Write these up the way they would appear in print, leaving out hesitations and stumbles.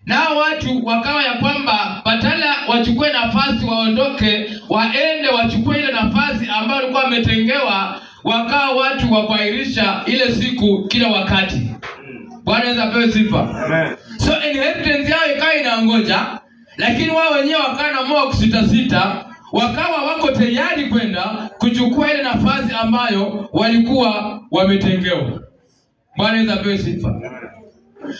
Nao watu wakawa ya kwamba badala wachukue nafasi waondoke, waende wachukue ile nafasi ambayo walikuwa wametengewa, wakawa watu wa kuahirisha ile siku kila wakati. Bwana Yesu apewe sifa. Amen. So inheritance yao ikawa inaongoja, lakini wao wenyewe wakawa na moyo kusita, wakawa wako tayari kwenda kuchukua ile nafasi ambayo walikuwa wametengewa. Bwana Yesu apewe sifa.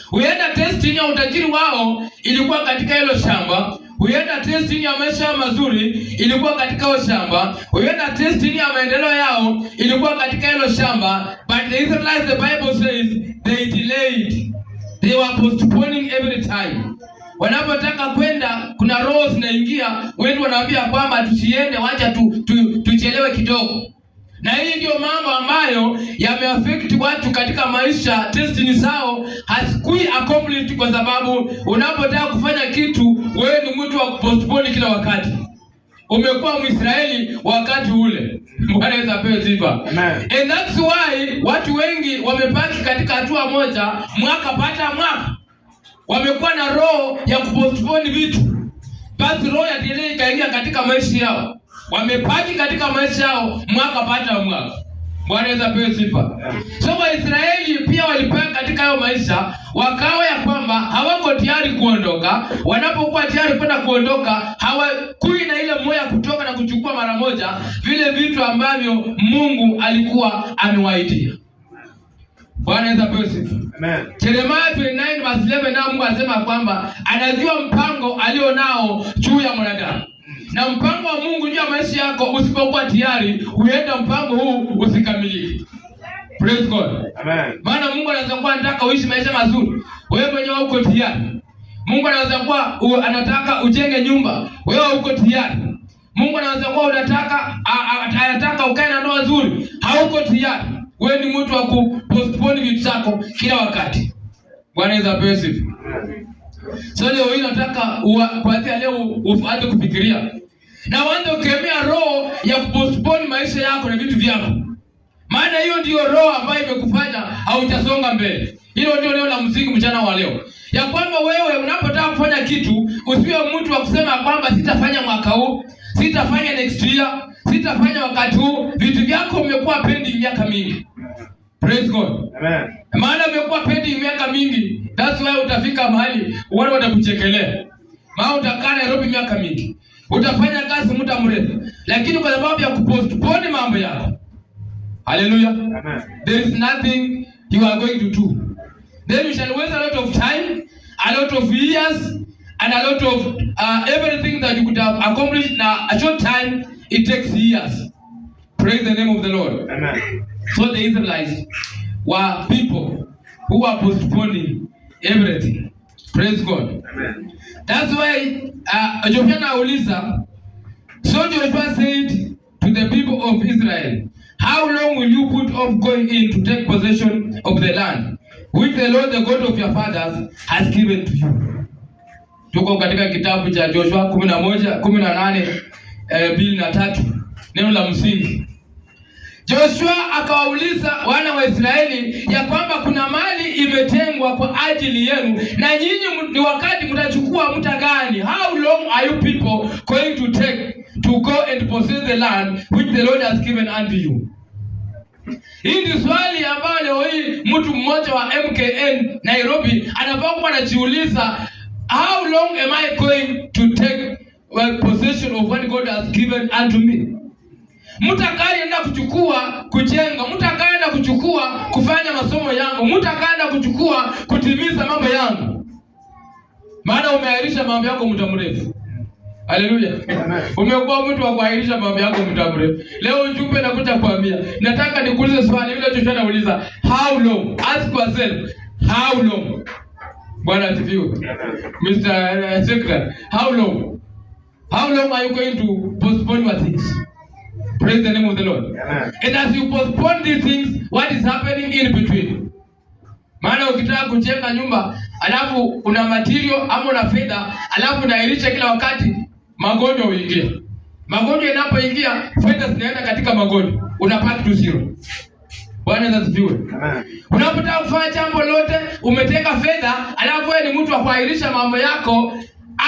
Huenda destiny ya utajiri wao ilikuwa katika hilo shamba. Huenda destiny ya maisha mazuri ilikuwa katika hilo shamba. Huenda destiny ya maendeleo yao ilikuwa katika hilo shamba. But the Israelites, the Bible says, they delayed. They were postponing every time. Wanapotaka kwenda, kuna roho zinaingia, wengi wanaambia kwamba tusiende, wacha tuchelewe kidogo. Na hii ndio mambo ambayo yameaffect watu katika maisha. Destiny zao hasikui accomplished kwa sababu unapotaka kufanya kitu, wewe ni mtu wa postpone kila wakati. Umekuwa Mwisraeli wakati ule. Bwana Yesu apewe sifa. And that's why watu wengi wamebaki katika hatua moja, mwaka pata mwaka. Wamekuwa na roho ya kupostpone vitu. Basi roho ya delay ikaingia katika maisha yao. Wamepaki katika maisha yao mwaka pata mwaka. Bwana Yesu apewe sifa. So Waisraeli pia walipaka katika hayo maisha, wakawa ya kwamba hawako tayari kuondoka. Wanapokuwa tayari kwenda kuondoka, hawakui na ile moyo kutoka na kuchukua mara moja vile vitu ambavyo Mungu alikuwa amewaidia. Bwana Yesu apewe sifa. Amen. Jeremiah 29:11 na Mungu anasema kwamba anajua mpango alionao juu ya mwanadamu. Na mpango wa Mungu juu ya maisha yako usipokuwa tayari, huenda mpango huu usikamilike. Praise God. Amen. Maana Mungu anaweza kuwa anataka uishi maisha mazuri, wewe mwenyewe uko tayari. Mungu anaweza kuwa anataka ujenge nyumba, wewe uko tayari. Mungu anaweza kuwa anataka ukae na ndoa nzuri, hauko tayari. Wewe ni mtu wa kupostpone vitu zako kila wakati. Bwana Yesu apewe sifa. So leo hii nataka kuanzia leo uanze kufikiria na uanze kukemea roho ya kupostpone maisha yako na vitu vyako. Maana hiyo ndio roho ambayo imekufanya haujasonga mbele. Hilo ndio leo la msingi mchana wa leo. Ya kwamba wewe unapotaka kufanya kitu, usiwe mtu wa kusema kwamba sitafanya mwaka huu, sitafanya next year, sitafanya wakati huu. Vitu vyako vimekuwa pending miaka mingi. Praise God. Amen. Maana umekuwa pending miaka mingi. That's why utafika mahali wale watakuchekelea. Maana utakaa Nairobi miaka mingi. Utafanya kazi muda mrefu. Lakini kwa sababu ya kupostpone mambo yako. Hallelujah. Amen. There is nothing you are going to do. Then you shall waste a lot of time, a lot of years, and a lot of everything that you could have accomplished in a short time. It takes years. Praise the name of the Lord. Amen. So the Israelites were people who were postponing everything. Praise God. Amen. That's why Joshua anauliza, so Joshua said to the people of Israel, how long will you put off going in to take possession of the land which the Lord, the God of your fathers, has given to you? Tuko katika kitabu cha Joshua 11:18-2 neno la msingi. Joshua akawauliza wana wa Israeli ya kwamba kuna mali imetengwa kwa ajili yenu, na nyinyi ni wakati mtachukua muda gani? How long are you people going to take to go and possess the land which the Lord has given unto you? Hii ni swali ambalo leo hii mtu mmoja wa MKN Nairobi anapokuwa anajiuliza, how long am I going to take possession of what God has given unto me? Mtakaenda kuchukua kujenga, mtakaenda kuchukua kufanya masomo yangu, mtakaenda kuchukua kutimiza mambo yangu. Maana umeahirisha mambo yako muda mrefu. Haleluya. Umekuwa mtu wa kuahirisha mambo yako muda mrefu. Leo ujumbe nakuja kuambia, nataka nikuulize swali vile Joshua anauliza, how long? Ask yourself, how long? Bwana asifiwe. Mr. Secretary, how long? How long are you going to postpone your things? Praise the name of the Lord. Amen. And as you postpone these things, what is happening in between? Maana ukitaka kujenga nyumba, alafu una material ama una fedha, alafu unairisha kila wakati, magonjwa huingia. Magonjwa yanapoingia, fedha zinaenda katika magonjwa. Unapata tu zero. Bwana asifiwe. Unapotaka kufanya jambo lote, umetenga fedha, alafu wewe ni mtu wa kuahirisha mambo yako,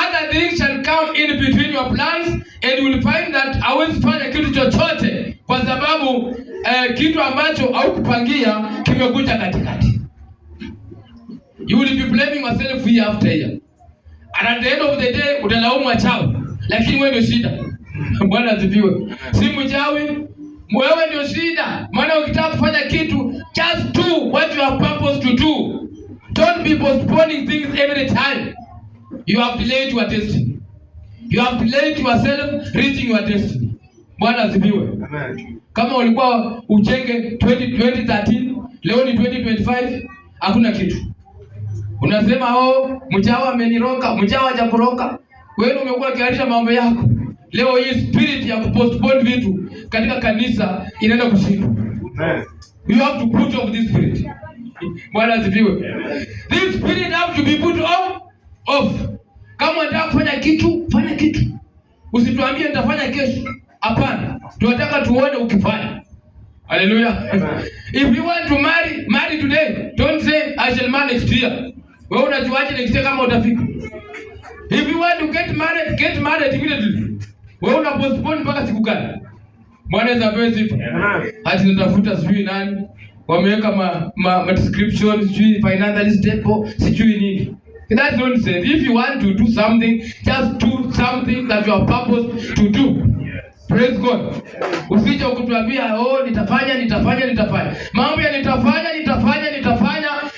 other things shall come in between your plans and you will find that hauwezi fanya kitu chochote kwa sababu kitu ambacho haukupangia kimekuja katikati. You will be blaming yourself year after year. And at the end of the day utalaumu wachawi, lakini wewe ndio shida. Bwana asifiwe. Si mchawi, wewe ndio shida. Maana ukitaka kufanya kitu, just do what you are purposed to do. Don't be postponing things every time. You have delayed your destiny. You have delayed yourself reaching your destiny. Bwana asifiwe. Amen. Kama ulikuwa ujenge 2013, leo ni 2025, hakuna kitu. Unasema mchawi ameniroka, mchawi hajakuroka. Wewe umekuwa ukiarisha mambo yako. Leo hii spirit ya kupostpone vitu katika kanisa inaenda kushindwa. Amen. You have to put off this spirit. Bwana asifiwe. This spirit have to be put off. Kama unataka kufanya kitu, fanya kitu. Usituambie nitafanya kesho. Hapana. Tunataka tuone ukifanya. Hallelujah. If you want to marry today. Don't say I shall marry next year. Wewe unajuaje next year kama utafika? If you want to get married immediately. Wewe una postpone mpaka siku gani? Bwana asifiwe. Hata nitafuta sijui nani. Wameweka ma description, sijui financial stable, sijui nini. That's nonsense. If you want to do something, just do something that you are purposed to do. Praise God. Usije ukutuambia nitafanya. Mambo ya nitafanya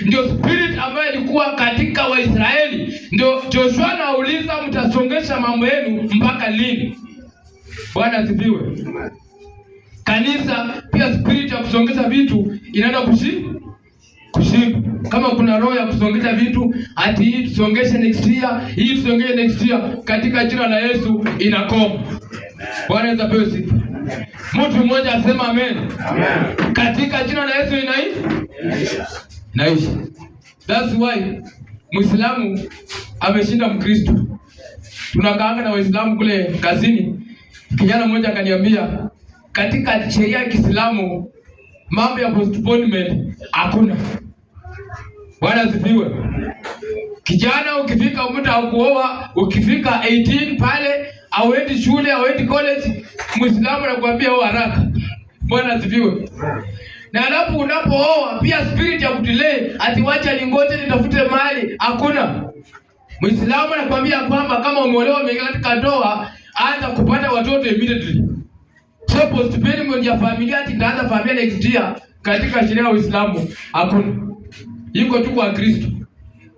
ndio spirit ambayo ilikuwa katika Waisraeli. Ndio Joshua anauliza mtasongesha mambo yenu mpaka lini? Bwana asifiwe. Kanisa pia spirit ya kusongesha vitu inaenda kushinda. Kama kuna roho ya kusongesha vitu, ati hii tusongeshe next year, katika jina la Yesu inakoma. Bwana asifiwe sifa. Mtu mmoja asema amen. Amen. Katika jina la Yesu inaisha. That's why Muislamu ameshinda Mkristo. Tunakaanga na Waislamu kule kazini. Kijana mmoja akaniambia katika sheria ya Kiislamu mambo ya postponement hakuna. Bwana asifiwe. Kijana ukifika muda wa kuoa, ukifika 18 pale, auendi shule, auendi college, Muislamu anakuambia haraka. Bwana asifiwe. Na alafu unapooa pia spirit ya kudelay, ati wacha ningoje nitafute mali, hakuna. Muislamu anakuambia kwamba kama umeolewa umeingia katika ndoa, anza kupata watoto immediately. So postponement ya familia ati ndaanza familia next year katika sheria ya Uislamu hakuna. Iko tu kwa Kristo.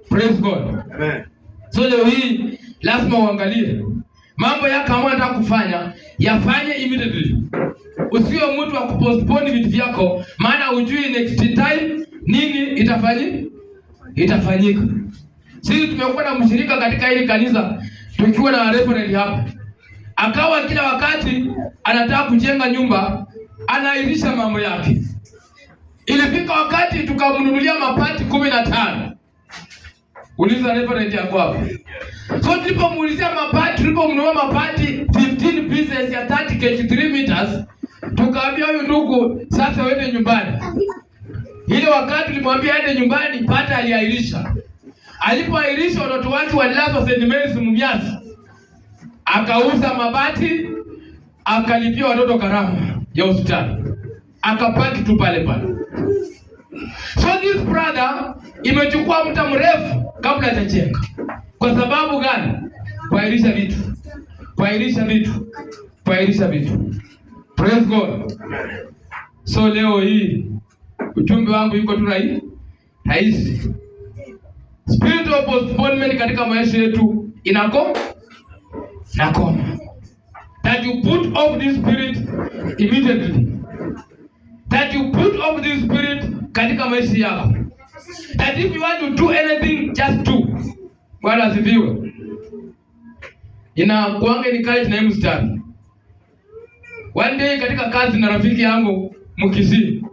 Praise God. Amen. So leo hii lazima uangalie mambo yako kama unataka kufanya, yafanye immediately. Usiwe mtu wa kupostpone vitu vyako, maana hujui next time nini itafanyika. Sisi tumekuwa na mshirika katika hili kanisa, tukiwa na referee hapa. Akawa kila wakati anataka kujenga nyumba, anairisha mambo yake. Ilifika wakati tukamnunulia mapati 15. Uliza referee yako hapo. So tulipomuulizia mapati, tulipomnunua mapati 15 pieces ya 30 kg 3 meters, tukaambia huyu ndugu sasa uende nyumbani. Ile wakati tulimwambia aende nyumbani, pata aliahirisha. Alipoahirisha watoto wake walilazwa St. Mary's Mumias. Akauza mabati, akalipia watoto gharama ya hospitali. Akapaki tu pale. So this brother imechukua muda mrefu kabla hajajenga. Kwa sababu gani? Kuahirisha vitu. Praise God. So leo hii ujumbe wangu yuko tu rahisi. Spirit of postponement katika maisha yetu nakoma. That you put off this spirit immediately. That you put off this spirit katika maisha yako. That if you want to do anything, just do. Bwana asifiwe. Kuange ni kali na mstari. One day katika kazi na rafiki yangu Mkisii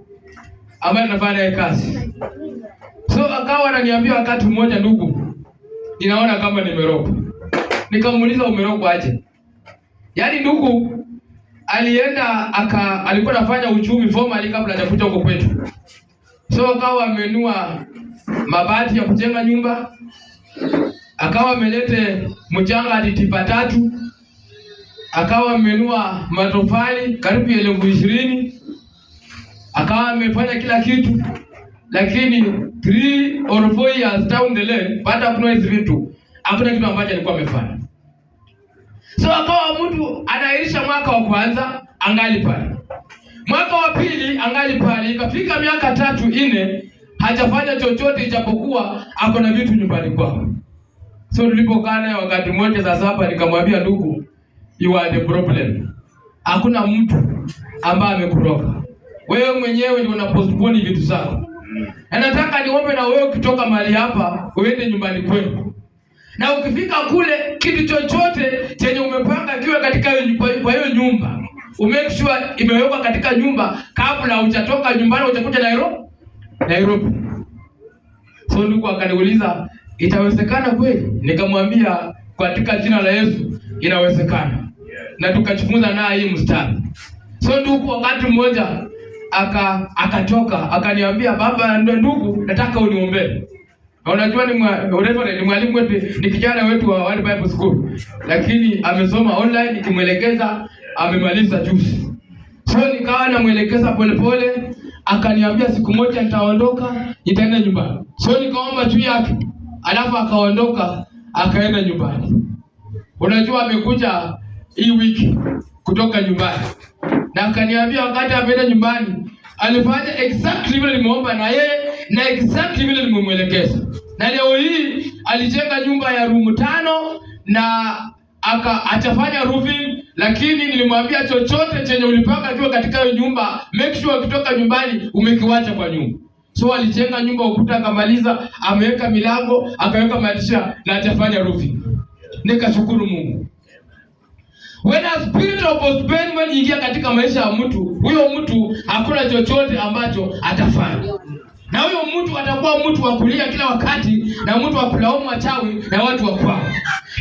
ambaye anafanya naye kazi. So akawa ananiambia wakati mmoja, ndugu, ninaona kama nimerogwa. Nikamuuliza umerogwa aje? Yaani ndugu, alikuwa anafanya uchumi formally kabla hajakuja huko kwetu. So akawa amenunua mabati ya kujenga nyumba, akawa amelete mchanga hadi tipa 3, akawa amenunua matofali karibu 20,000, akawa amefanya kila kitu, lakini 3 or 4 years down the lane, baada ya kununua hizo vitu, hakuna kitu ambacho alikuwa amefanya. So akawa mtu anairisha mwaka wa kwanza angali pale, mwaka wa pili angali pale, ikafika miaka 3 4 hajafanya chochote ijapokuwa ako na vitu nyumbani kwao. So tulipokaa naye wakati mmoja saa 7, nikamwambia ndugu, you are the problem. Hakuna mtu ambaye amekuroga. Wewe mwenyewe ndio una postpone vitu zako. Na nataka niombe na wewe ukitoka mahali hapa uende nyumbani kwenu. Na ukifika kule kitu chochote chenye umepanga kiwe katika hiyo nyumba, umake sure imewekwa katika nyumba kabla hujatoka nyumbani utakuja Nairobi. So ndugu akaniuliza, itawezekana kweli? Nikamwambia katika jina la Yesu inawezekana. Na tukajifunza naye hii mstari. So ndugu wakati mmoja akatoka akaniambia, baba ndugu, nataka uniombee. Unajua ni mwalimu wetu, ni kijana wetu wa World Bible School, lakini amesoma online, nikimwelekeza amemaliza juzi. So nikawa namuelekeza polepole, akaniambia siku moja nitaondoka, nitaenda nyumbani. So nikaomba juu yake, alafu akaondoka akaenda nyumbani. Unajua amekuja hii wiki kutoka nyumbani, na akaniambia wakati ameenda nyumbani alifanya exactly vile nimeomba na yeye na exactly vile nimemwelekeza. Na leo hii alijenga nyumba ya room 5 na atafanya roofing, lakini nilimwambia chochote chenye ulipanga kiwa katika hiyo nyumba, make sure ukitoka nyumbani umekiwacha kwa nyumba. So alijenga nyumba, ukuta akamaliza, ameweka milango, akaweka madirisha na atafanya roofing. Nikashukuru Mungu. When a spirit of postponement ingia katika maisha ya mtu, huyo mtu hakuna chochote ambacho atafanya. Na huyo mtu atakuwa mtu wa kulia kila wakati na mtu wa kulaumu wachawi na watu wa kwao.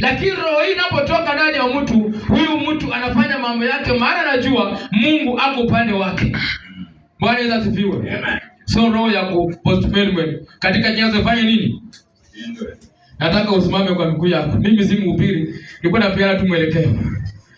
Lakini roho hii inapotoka ndani ya mtu, huyu mtu anafanya mambo yake maana anajua Mungu ako upande wake. Bwana Yesu asifiwe. Amen. So roho ya postponement katika kianzo ifanye nini? Nataka usimame kwa miguu yako. Mimi si mhubiri, nilikuwa napeana tu mwelekeo.